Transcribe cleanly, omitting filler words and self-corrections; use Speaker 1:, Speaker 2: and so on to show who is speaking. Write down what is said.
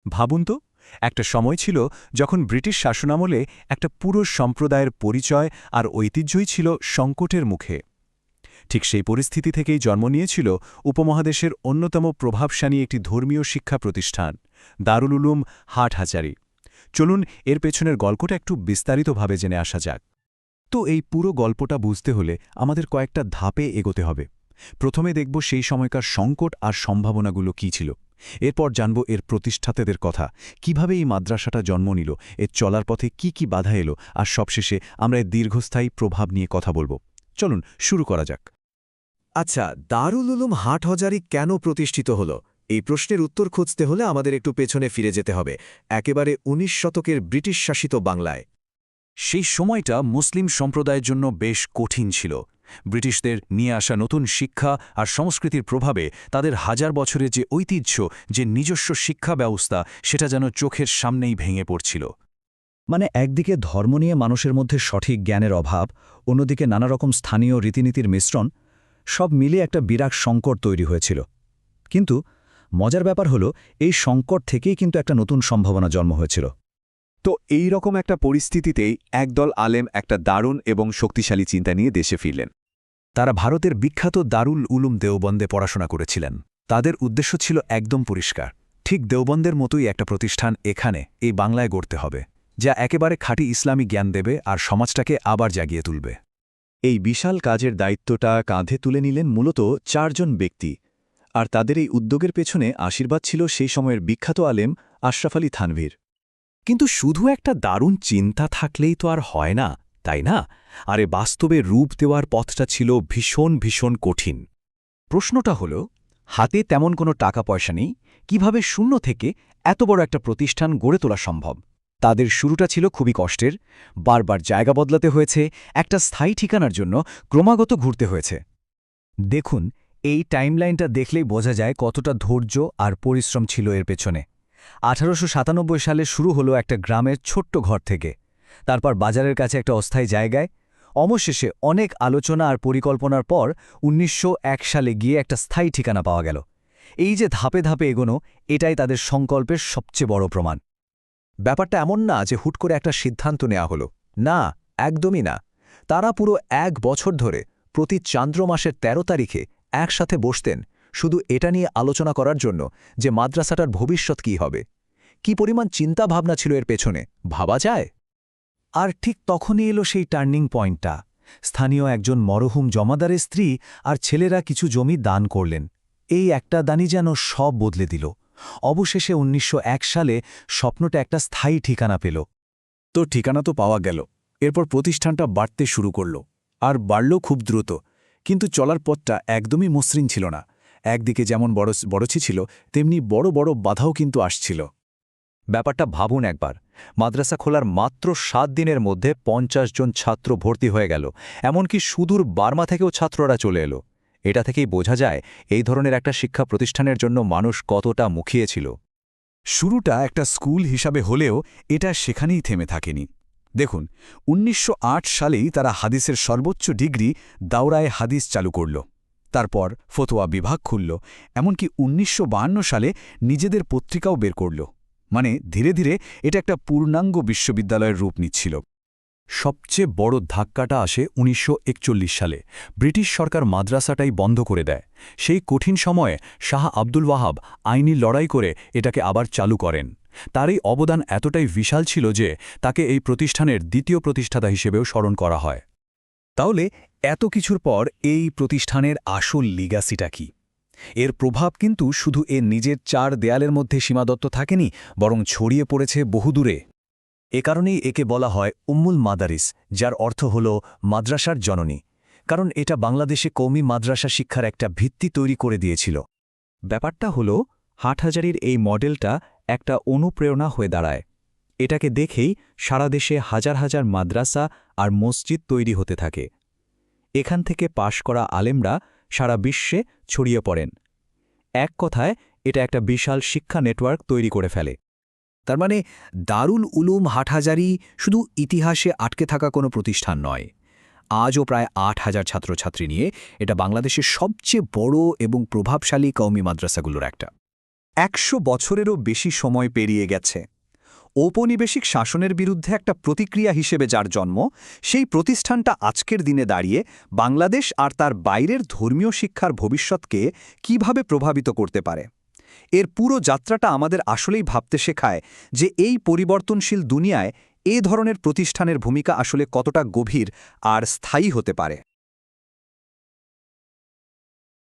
Speaker 1: ভাবুন তো, একটা সময় ছিল যখন ব্রিটিশ শাসনামলে একটা পুরো সম্প্রদায়ের পরিচয় আর ঐতিহ্যই ছিল সংকটের মুখে। ঠিক সেই পরিস্থিতি থেকেই জন্ম নিয়েছিল উপমহাদেশের অন্যতম প্রভাবশালী একটি ধর্মীয় শিক্ষা প্রতিষ্ঠান, দারুল উলুম হাটহাজারী। চলুন এর পেছনের গল্পটা একটু বিস্তারিতভাবে জেনে আসা যাক। তো এই পুরো গল্পটা বুঝতে হলে আমাদের কয়েকটা ধাপে এগোতে হবে। প্রথমে দেখব সেই সময়কার সংকট আর সম্ভাবনাগুলো কী ছিল। এরপর জানব এর প্রতিষ্ঠাতাদের কথা, কিভাবে এই মাদ্রাসাটা জন্ম নিল, এর চলার পথে কি কি বাধা এলো, আর সবশেষে আমরা এর দীর্ঘস্থায়ী প্রভাব নিয়ে কথা বলব। চলুন শুরু করা যাক।
Speaker 2: আচ্ছা, দারুল উলুম হাটহাজারী কেন প্রতিষ্ঠিত হল? এই প্রশ্নের উত্তর খুঁজতে হলে আমাদের একটু পেছনে ফিরে যেতে হবে, একেবারে ১৯ শতকের ব্রিটিশ শাসিত বাংলায়।
Speaker 1: সেই সময়টা মুসলিম সম্প্রদায়ের জন্য বেশ কঠিন ছিল। ব্রিটিশদের নিয়ে আসা নতুন শিক্ষা আর সংস্কৃতির প্রভাবে তাদের হাজার বছরের যে ঐতিহ্য, যে নিজস্ব শিক্ষা ব্যবস্থা, সেটা যেন চোখের সামনেই ভেঙে পড়ছিল।
Speaker 3: মানে একদিকে ধর্ম নিয়ে মানুষের মধ্যে সঠিক জ্ঞানের অভাব, অন্যদিকে নানা রকম স্থানীয় রীতিনীতির মিশ্রণ, সব মিলিয়ে একটা বিরাট সংকট তৈরি হয়েছিল। কিন্তু মজার ব্যাপার হলো, এই সংকট থেকেই কিন্তু একটা নতুন সম্ভাবনা জন্ম হয়েছিল।
Speaker 4: তো এই রকম একটা পরিস্থিতিতেই একদল আলেম একটা দারুণ এবং শক্তিশালী চিন্তা নিয়ে দেশে ফিরলেন।
Speaker 1: তারা ভারতের বিখ্যাত দারুল উলুম দেওবন্দে পড়াশোনা করেছিলেন। তাদের উদ্দেশ্য ছিল একদম পরিষ্কার, ঠিক দেওবন্দের মতোই একটা প্রতিষ্ঠান এখানে এই বাংলায় গড়তে হবে, যা একেবারে খাঁটি ইসলামী জ্ঞান দেবে আর সমাজটাকে আবার জাগিয়ে তুলবে।
Speaker 4: এই বিশাল কাজের দায়িত্বটা কাঁধে তুলে নিলেন মূলত ৪ জন ব্যক্তি, আর তাদের এই উদ্যোগের পেছনে আশীর্বাদ ছিল সেই সময়ের বিখ্যাত আলেম আশরাফ আলী থানভীর।
Speaker 1: কিন্তু শুধু একটা দারুণ চিন্তা থাকলেই তো আর হয় না, তাই না? আরে বাস্তবে রূপ দেওয়ার পথটা ছিল ভীষণ ভীষণ কঠিন। প্রশ্নটা হল, হাতে তেমন কোনো টাকা পয়সা নেই, কিভাবে শূন্য থেকে এত বড় একটা প্রতিষ্ঠান গড়ে তোলা সম্ভব? তাদের শুরুটা ছিল খুবই কষ্টের, বারবার জায়গা বদলাতে হয়েছে, একটা স্থায়ী ঠিকানার জন্য ক্রমাগত ঘুরতে হয়েছে।
Speaker 3: দেখুন, এই টাইমলাইনটা দেখলেই বোঝা যায় কতটা ধৈর্য আর পরিশ্রম ছিল এর পেছনে। ১৮৯৭ সালে শুরু হলো একটা গ্রামের ছোট্ট ঘর থেকে, তারপর বাজারের কাছে একটা অস্থায়ী জায়গায়, অবশেষে অনেক আলোচনা আর পরিকল্পনার পর ১৯০১ সালে গিয়ে একটা স্থায়ী ঠিকানা পাওয়া গেল। এই যে ধাপে ধাপে এগোনো, এটাই তাদের সংকল্পের সবচেয়ে বড় প্রমাণ।
Speaker 2: ব্যাপারটা এমন না যে হুট করে একটা সিদ্ধান্ত নেওয়া হলো, না, একদমই না। তারা পুরো ১ বছর ধরে প্রতি চান্দ্র মাসের ১৩ তারিখে একসাথে বসতেন, শুধু এটা নিয়ে আলোচনা করার জন্য যে মাদ্রাসাটার ভবিষ্যৎ কী হবে। কি পরিমাণ চিন্তা ভাবনা ছিল এর পেছনে, ভাবা যায়?
Speaker 3: আর ঠিক তখনই এলো সেই টার্নিং পয়েন্টটা। স্থানীয় একজন মরহুম জমাদারের স্ত্রী আর ছেলেরা কিছু জমি দান করলেন। এই একটা দানই যেন সব বদলে দিল। অবশেষে ১৯০১ সালে স্বপ্নটা একটা স্থায়ী ঠিকানা পেল।
Speaker 1: তো ঠিকানা তো পাওয়া গেল, এরপর প্রতিষ্ঠানটা বাড়তে শুরু করল, আর বাড়ল খুব দ্রুত। কিন্তু চলার পথটা একদমই মসৃণ ছিল না। একদিকে যেমন বড়ছি ছিল, তেমনি বড় বড় বাধাও কিন্তু আসছিল।
Speaker 2: ব্যাপারটা ভাবুন একবার, মাদ্রাসা খোলার মাত্র ৭ দিনের মধ্যে ৫০ জন ছাত্র ভর্তি হয়ে গেল, এমনকি সুদূর বার্মা থেকেও ছাত্ররা চলে এলো। এটা থেকেই বোঝা যায় এই ধরনের একটা শিক্ষা প্রতিষ্ঠানের জন্য মানুষ কতটা মুখিয়েছিল।
Speaker 1: শুরুটা একটা স্কুল হিসাবে হলেও এটা সেখানেই থেমে থাকেনি। দেখুন, ১৯০৮ সালেই তারা হাদিসের সর্বোচ্চ ডিগ্রি দাওরায়ে হাদিস চালু করল। তারপর ফতোয়া বিভাগ খুলল, এমনকি ১৯৫২ সালে নিজেদের পত্রিকাও বের করল। মানে ধীরে ধীরে এটা একটা পূর্ণাঙ্গ বিশ্ববিদ্যালয়ের রূপ নিচ্ছিল। সবচেয়ে বড় ধাক্কাটা আসে ১৯৪১ সালে। ব্রিটিশ সরকার মাদ্রাসাটাই বন্ধ করে দেয়। সেই কঠিন সময়ে শাহ আব্দুল ওয়াহাব আইনি লড়াই করে এটাকে আবার চালু করেন। তার এই অবদান এতটাই বিশাল ছিল যে তাকে এই প্রতিষ্ঠানের দ্বিতীয় প্রতিষ্ঠাতা হিসেবেও স্মরণ করা হয়। তাহলে এত কিছুর পর এই প্রতিষ্ঠানের আসল লিগাসিটা কি? এর প্রভাব কিন্তু শুধু এর নিজের ৪ দেয়ালের মধ্যে সীমাবদ্ধ থাকেনি, বরং ছড়িয়ে পড়েছে বহুদূরে।
Speaker 3: এ কারণেই একে বলা হয় উম্মুল মাদারিস, যার অর্থ হল মাদ্রাসার জননী, কারণ এটা বাংলাদেশে কওমি মাদ্রাসা শিক্ষার একটা ভিত্তি তৈরি করে দিয়েছিল।
Speaker 2: ব্যাপারটা হলো, হাটহাজারীর এই মডেলটা একটা অনুপ্রেরণা হয়ে দাঁড়ায়। এটাকে দেখেই সারা দেশে হাজার হাজার মাদ্রাসা আর মসজিদ তৈরি হতে থাকে। এখান থেকে পাশ করা আলেমরা সারা বিশ্বে ছড়িয়ে পড়েন। এক কথায় এটা একটা বিশাল শিক্ষা নেটওয়ার্ক তৈরি করে ফেলে।
Speaker 3: তার মানে দারুল উলুম হাটহাজারী শুধু ইতিহাসে আটকে থাকা কোনো প্রতিষ্ঠান নয়। আজও প্রায় ৮,০০০ ছাত্রছাত্রী নিয়ে এটা বাংলাদেশের সবচেয়ে বড় এবং প্রভাবশালী কওমি মাদ্রাসাগুলোর একটা।
Speaker 1: 100 বছরেরও বেশি সময় পেরিয়ে গেছে। ঔপনিবেশিক শাসনের বিরুদ্ধে একটা প্রতিক্রিয়া হিসেবে যার জন্ম, সেই প্রতিষ্ঠানটা আজকের দিনে দাঁড়িয়ে বাংলাদেশ আর তার বাইরের ধর্মীয় শিক্ষার ভবিষ্যৎকে কিভাবে প্রভাবিত করতে পারে। এর পুরো যাত্রাটা আমাদের আসলেই ভাবতে শেখায় যে এই পরিবর্তনশীল দুনিয়ায় এ ধরনের প্রতিষ্ঠানের ভূমিকা আসলে কতটা গভীর আর স্থায়ী হতে পারে।